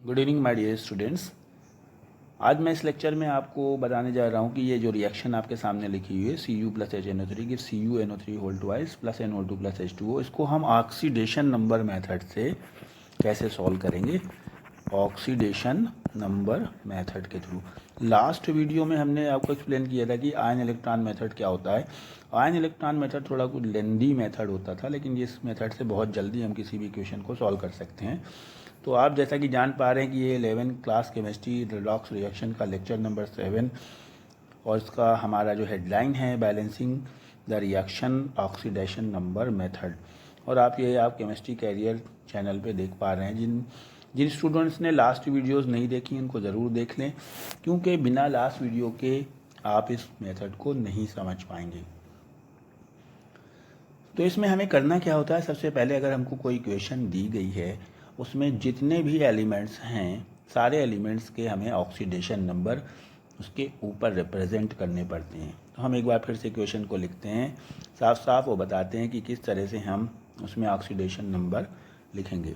Good evening my dear students. आज मैं इस लेक्चर में आपको बताने जा रहा हूँ कि ये जो रिएक्शन आपके सामने लिखी हुई है Cu plus HNO3 give CuNO3 whole twice plus NO2 plus H2O, इसको हम ऑक्सीडेशन नंबर मेथड से कैसे सॉल्व करेंगे। ऑक्सीडेशन नंबर मेथड के थ्रू लास्ट वीडियो में हमने आपको एक्सप्लेन किया था कि आयन इलेक्ट्रॉन मेथड क्या होता है। आयन इलेक्ट्रॉन मेथड थोड़ा कुछ लेंदी मेथड होता था, लेकिन इस मेथड से बहुत जल्दी हम किसी भी इक्वेशन को सॉल्व कर सकते हैं। तो आप जैसा कि जान पा रहे हैं कि ये 11 क्लास केमिस्ट्री रेडॉक्स रिएक्शन का लेक्चर नंबर 7 और इसका हमारा जो हेडलाइन है balancing the reaction oxidation number method. और आप केमिस्ट्री कैरियर चैनल पे देख पा रहे हैं। जिन स्टूडेंट्स ने लास्ट वीडियोस नहीं देखी उनको ज़रूर देख लें, क्योंकि बिना लास्ट वीडियो के आप इस मेथड को नहीं समझ पाएंगे। तो इसमें हमें करना क्या होता है, सबसे पहले अगर हमको कोई इक्वेशन दी गई है उसमें जितने भी एलिमेंट्स हैं सारे एलिमेंट्स के हमें ऑक्सीडेशन नंबर उसके ऊपर रिप्रेजेंट करने पड़ते हैं। तो हम एक बार फिर से इक्वेशन को लिखते हैं, साफ साफ वो बताते हैं कि किस तरह से हम उसमें ऑक्सीडेशन नंबर लिखेंगे।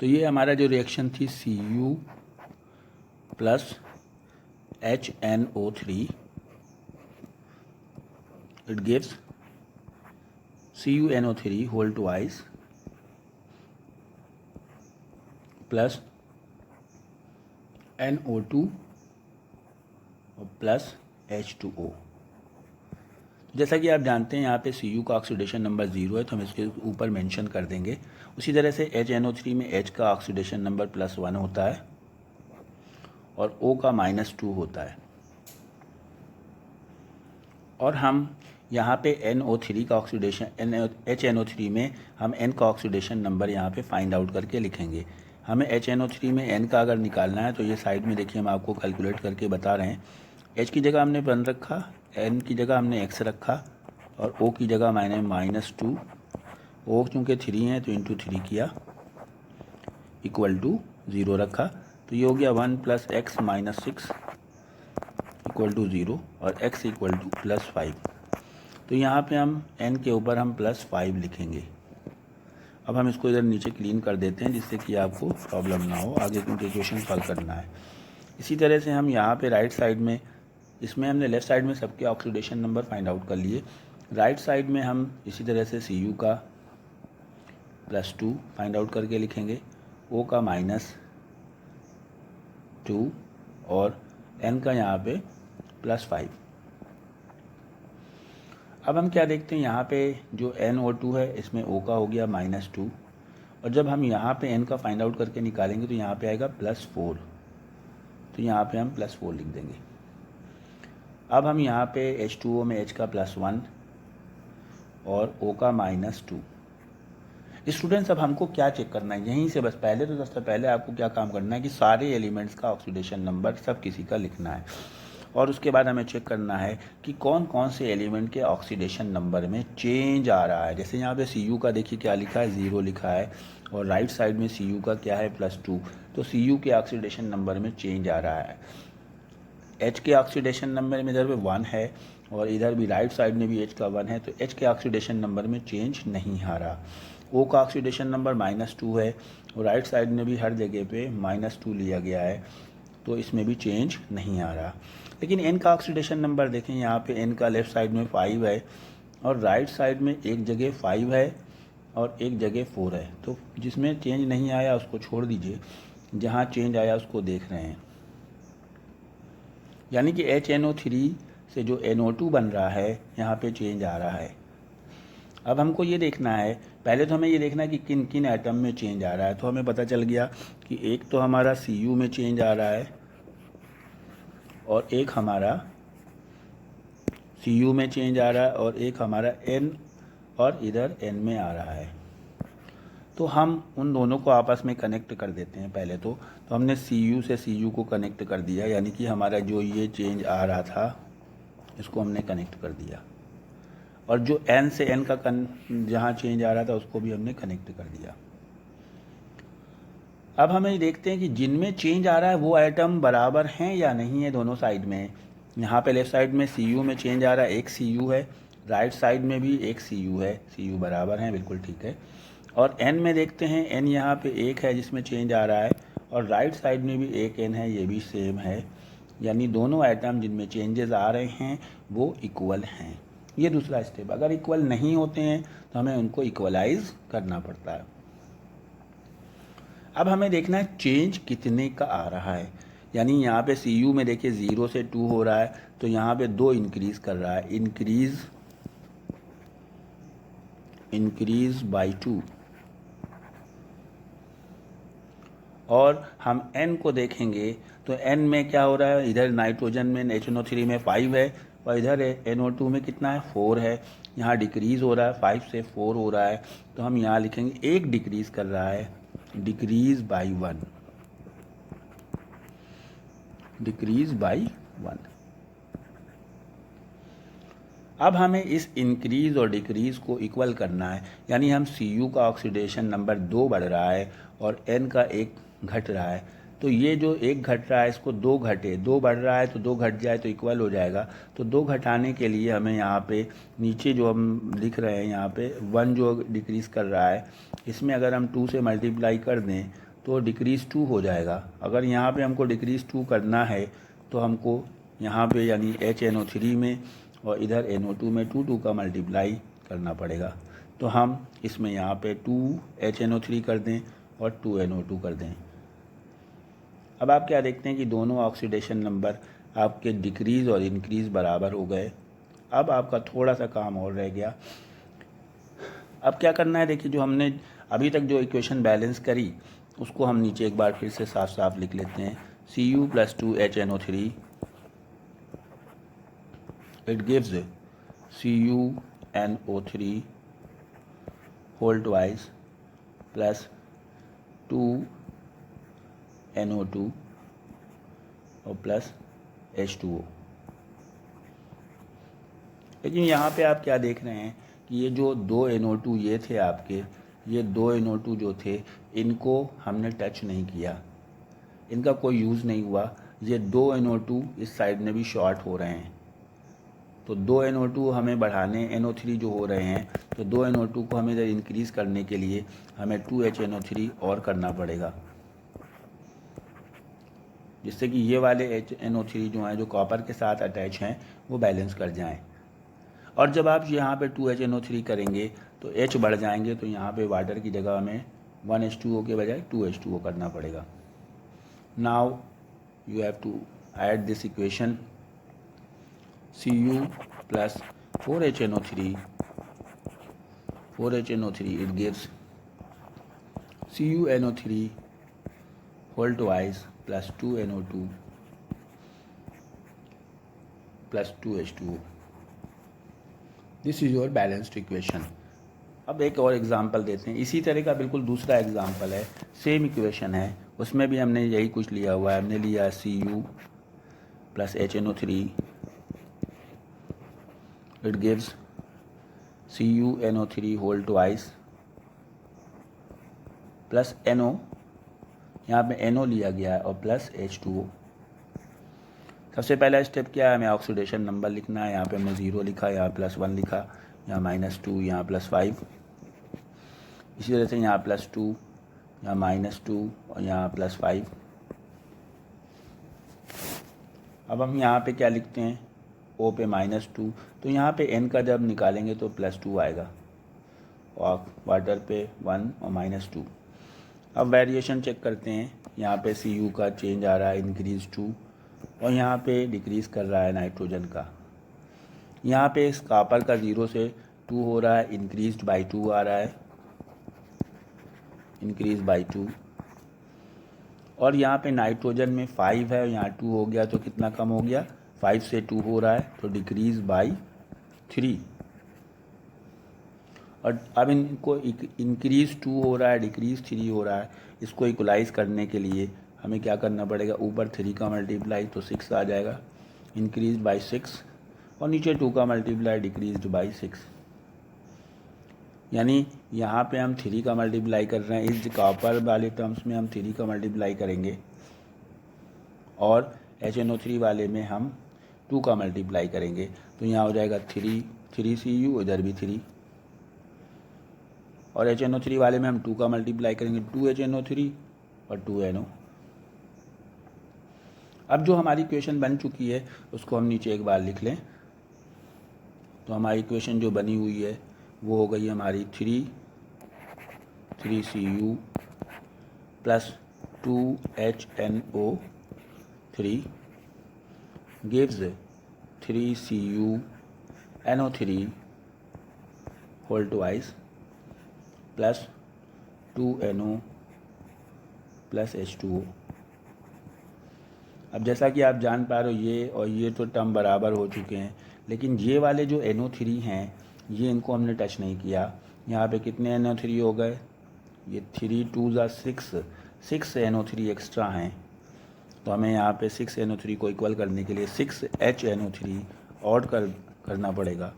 तो ये हमारा जो रिएक्शन थी Cu plus HNO3, it gives CuNO3 whole twice plus NO2 और प्लस H2O। जैसा कि आप जानते हैं यहाँ पे Cu का ऑक्सीडेशन नंबर 0 है, तो हम इसके ऊपर मेंशन कर देंगे। उसी तरह से HNO3 में H का ऑक्सीडेशन नंबर +1 होता है और O का -2 होता है। और हम यहाँ पे NO3 का ऑक्सीडेशन HNO3 में हम N का ऑक्सीडेशन नंबर यहाँ पे फाइंड आउट करके लिखेंगे। हमें HNO3 में N का अगर निकालना है तो ये साइड में देखिए हम आपको कैलकुलेट करके बता रहे हैं। H की जगह हमने 1 रखा, N की जगह हमने X रखा और O की जगह मैंने -2, O चूँकि 3 है तो इंटू 3 किया इक्वल टू 0 रखा। तो ये हो गया 1 + x - 6 इक्वल टू 0 और x इक्वल टू +5। तो यहाँ पे हम n के ऊपर हम +5 लिखेंगे। अब हम इसको इधर नीचे क्लीन कर देते हैं जिससे कि आपको प्रॉब्लम ना हो आगे, क्योंकि इक्वेशन सॉल्व करना है। इसी तरह से हम यहाँ पे राइट साइड में, इसमें हमने लेफ़्ट साइड में सबके ऑक्सीडेशन नंबर फाइंड आउट कर लिए। राइट साइड में हम इसी तरह से Cu का +2 फाइंड आउट करके लिखेंगे, O का -2 और N का यहाँ पे +5। अब हम क्या देखते हैं, यहाँ पे जो NO2 है इसमें O का हो गया -2 और जब हम यहाँ पे N का फाइंड आउट करके निकालेंगे तो यहाँ पे आएगा +4, तो यहाँ पे हम +4 लिख देंगे। अब हम यहाँ पे H2O में H का +1 और O का -2। स्टूडेंट्स अब हमको क्या चेक करना है, यहीं से बस पहले तो सबसे पहले आपको क्या काम करना है कि सारे एलिमेंट्स का ऑक्सीडेशन नंबर सब किसी का लिखना है और उसके बाद हमें चेक करना है कि कौन कौन से एलिमेंट के ऑक्सीडेशन नंबर में चेंज आ रहा है। जैसे यहाँ पे Cu का देखिए क्या लिखा है, 0 लिखा है और राइट साइड में Cu का क्या है +2, तो Cu के ऑक्सीडेशन नंबर में चेंज आ रहा है। H के ऑक्सीडेशन नंबर में इधर पे 1 है और इधर भी राइट साइड में भी H का 1 है, तो H के ऑक्सीडेशन नंबर में चेंज नहीं आ रहा। O का ऑक्सीडेशन नंबर -2 है और राइट साइड में भी हर जगह पे -2 लिया गया है, तो इसमें भी चेंज नहीं आ रहा। लेकिन N का ऑक्सीडेशन नंबर देखें, यहाँ पे N का लेफ़्ट साइड में 5 है और राइट साइड में एक जगह 5 है और एक जगह 4 है, तो जिसमें चेंज नहीं आया उसको छोड़ दीजिए, जहाँ चेंज आया उसको देख रहे हैं। यानी कि HNO3 से जो NO2 बन रहा है यहाँ पे चेंज आ रहा है। अब हमको ये देखना है, पहले तो हमें ये देखना है कि किन किन एटम में चेंज आ रहा है। तो हमें पता चल गया कि एक तो हमारा Cu में चेंज आ रहा है और एक हमारा Cu में चेंज आ रहा है और एक हमारा N और इधर N में आ रहा है। तो हम उन दोनों को आपस में कनेक्ट कर देते हैं। पहले तो हमने Cu से Cu को कनेक्ट कर दिया, यानी कि हमारा जो ये चेंज आ रहा था इसको हमने कनेक्ट कर दिया और जो N से N का जहाँ चेंज आ रहा था उसको भी हमने कनेक्ट कर दिया। अब हमें देखते हैं कि जिनमें चेंज आ रहा है वो एटम बराबर हैं या नहीं है दोनों साइड में। यहाँ पे लेफ़्ट साइड में Cu में चेंज आ रहा है, एक Cu है, राइट साइड में भी एक Cu है, Cu बराबर हैं, बिल्कुल ठीक है। और n में देखते हैं, n यहाँ पे एक है जिसमें चेंज आ रहा है, और राइट साइड में भी एक n है, ये भी सेम है, यानी दोनों आइटम जिनमें चेंजेस आ रहे हैं वो इक्वल हैं। ये दूसरा स्टेप। अगर इक्वल नहीं होते हैं तो हमें उनको इक्वलाइज करना पड़ता है। अब हमें देखना है चेंज कितने का आ रहा है, यानी यहाँ पे सी यू में देखिए 0 से 2 हो रहा है, तो यहाँ पे 2 इंक्रीज कर रहा है, इंक्रीज बाई 2। और हम n को देखेंगे तो n में क्या हो रहा है, इधर नाइट्रोजन में NO3 में 5 है, और इधर NO2 में कितना है, 4 है। यहाँ डिक्रीज हो रहा है, 5 से 4 हो रहा है, तो हम यहाँ लिखेंगे एक डिक्रीज कर रहा है, डिक्रीज बाई 1, डिक्रीज बाई 1। अब हमें इस इंक्रीज और डिक्रीज को इक्वल करना है, यानी हम Cu का ऑक्सीडेशन नंबर 2 बढ़ रहा है और N का 1 घट रहा है, तो ये जो 1 घट रहा है इसको 2 घटे, 2 बढ़ रहा है तो 2 घट जाए तो इक्वल हो जाएगा। तो 2 घटाने के लिए हमें यहाँ पे नीचे जो हम लिख रहे हैं, यहाँ पे 1 जो डिक्रीज कर रहा है, इसमें अगर हम 2 से मल्टीप्लाई कर दें तो डिक्रीज 2 हो जाएगा। अगर यहाँ पे हमको डिक्रीज 2 करना है तो हमको यहाँ पे यानी HNO3 में और इधर NO2 में 2 का मल्टीप्लाई करना पड़ेगा। तो हम इसमें यहाँ पे 2 HNO3 कर दें और 2 NO2 कर दें। अब आप क्या देखते हैं कि दोनों ऑक्सीडेशन नंबर आपके डिक्रीज़ और इंक्रीज़ बराबर हो गए। अब आपका थोड़ा सा काम और रह गया। अब क्या करना है, देखिए जो हमने अभी तक जो इक्वेशन बैलेंस करी उसको हम नीचे एक बार फिर से साफ साफ लिख लेते हैं। Cu + 2HNO3 it gives CuNO3 whole twice plus 2NO2 और प्लस H2O। लेकिन यहाँ पे आप क्या देख रहे हैं कि ये जो 2 NO2 ये थे आपके, ये 2 NO2 जो थे इनको हमने टच नहीं किया, इनका कोई यूज़ नहीं हुआ। ये 2 NO2 इस साइड में भी शॉर्ट हो रहे हैं, तो 2 NO2 हमें बढ़ाने, NO3 जो हो रहे हैं, तो 2 NO2 को हमें इधर इंक्रीज़ करने के लिए हमें 2HNO3 और करना पड़ेगा, जिससे कि ये वाले HNO3 जो हैं जो कॉपर के साथ अटैच हैं वो बैलेंस कर जाएं। और जब आप यहाँ पे 2HNO3 करेंगे तो H बढ़ जाएंगे, तो यहाँ पे वाटर की जगह हमें 1H2O के बजाय 2H2O करना पड़ेगा। Now you have to add this equation Cu plus 4HNO3 it gives CuNO3 whole twice plus 2NO2 plus 2H2O। This is your balanced equation। अब एक और एग्जांपल देते हैं, इसी तरह का बिल्कुल दूसरा एग्जांपल है, सेम इक्वेशन है, उसमें भी हमने यही कुछ लिया हुआ है। हमने लिया Cu plus HNO3 it gives CuNO3 whole twice plus NO, यहाँ पे NO लिया गया है, और प्लस H2O। सबसे पहला स्टेप क्या है, हमें ऑक्सीडेशन नंबर लिखना है। यहाँ पे हमने 0 लिखा, यहाँ +1 लिखा, यहाँ -2, यहाँ +5, इसी तरह से यहाँ +2, यहाँ -2 और यहाँ +5। अब हम यहाँ पे क्या लिखते हैं, O पे -2, तो यहाँ पे N का जब निकालेंगे तो +2 आएगा, और वाटर पे 1 और -2। अब वेरिएशन चेक करते हैं, यहाँ पे Cu का चेंज आ रहा है, इंक्रीज 2, और यहाँ पे डिक्रीज़ कर रहा है नाइट्रोजन का। यहाँ पे इस कॉपर का 0 से 2 हो रहा है, इंक्रीज बाई 2 आ रहा है, इंक्रीज बाई 2। और यहाँ पे नाइट्रोजन में 5 है, यहाँ 2 हो गया, तो कितना कम हो गया, 5 से 2 हो रहा है, तो डिक्रीज बाई 3। और अब इनको इंक्रीज 2 हो रहा है, डिक्रीज 3 हो रहा है, इसको इक्वलाइज करने के लिए हमें क्या करना पड़ेगा, ऊपर 3 का मल्टीप्लाई तो 6 आ जाएगा, इंक्रीज बाई 6, और नीचे 2 का मल्टीप्लाई डिक्रीज बाई 6। यानी यहाँ पे हम 3 का मल्टीप्लाई कर रहे हैं, इस कॉपर वाले टर्म्स में हम 3 का मल्टीप्लाई करेंगे, और HNO3 वाले में हम 2 का मल्टीप्लाई करेंगे, तो यहाँ हो जाएगा 3 Cu, इधर भी 3, और HNO3 वाले में हम 2 का मल्टीप्लाई करेंगे, 2HNO3 और 2NO। अब जो हमारी इक्वेशन बन चुकी है उसको हम नीचे एक बार लिख लें। तो हमारी इक्वेशन जो बनी हुई है वो हो गई हमारी 3Cu plus 2HNO3 gives 3CuNO3 whole twice plus 2NO plus H2O। अब जैसा कि आप जान पा रहे हो ये और ये तो टर्म बराबर हो चुके हैं, लेकिन ये वाले जो NO3 हैं ये इनको हमने टच नहीं किया। यहाँ पे कितने NO3 हो गए, ये 3 2 ज़ा 6 NO3 एक्स्ट्रा हैं। तो हमें यहाँ पे 6 NO3 को इक्वल करने के लिए 6 HNO3 ऑड करना पड़ेगा।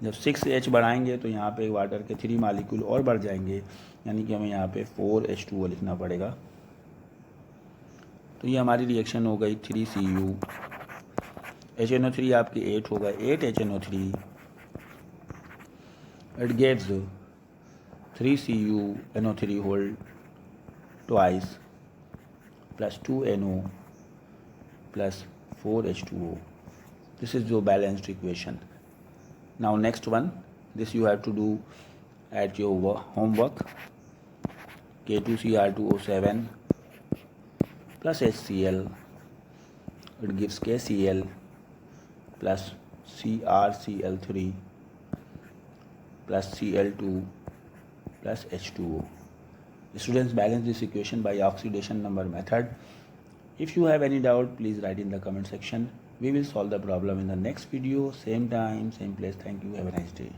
जब 6 H बढ़ाएंगे तो यहाँ पे वाटर के 3 मालिक्यूल और बढ़ जाएंगे, यानी कि हमें यहाँ पे 4 H2O लिखना पड़ेगा। तो ये हमारी रिएक्शन हो गई 3Cu, HNO3 आपके 8 हो गए, 8 HNO3 it gives 3CuNO3 whole twice plus 2NO plus 4H2O. This is your balanced equation. Now next one, this you have to do at your homework. K2Cr2O7 plus HCl, it gives KCl plus CrCl3 plus Cl2 plus H2O. Students, balance this equation by oxidation number method. If you have any doubt, please write in the comment section. We will solve the problem in the next video, same time, same place. Thank you. Have a nice day.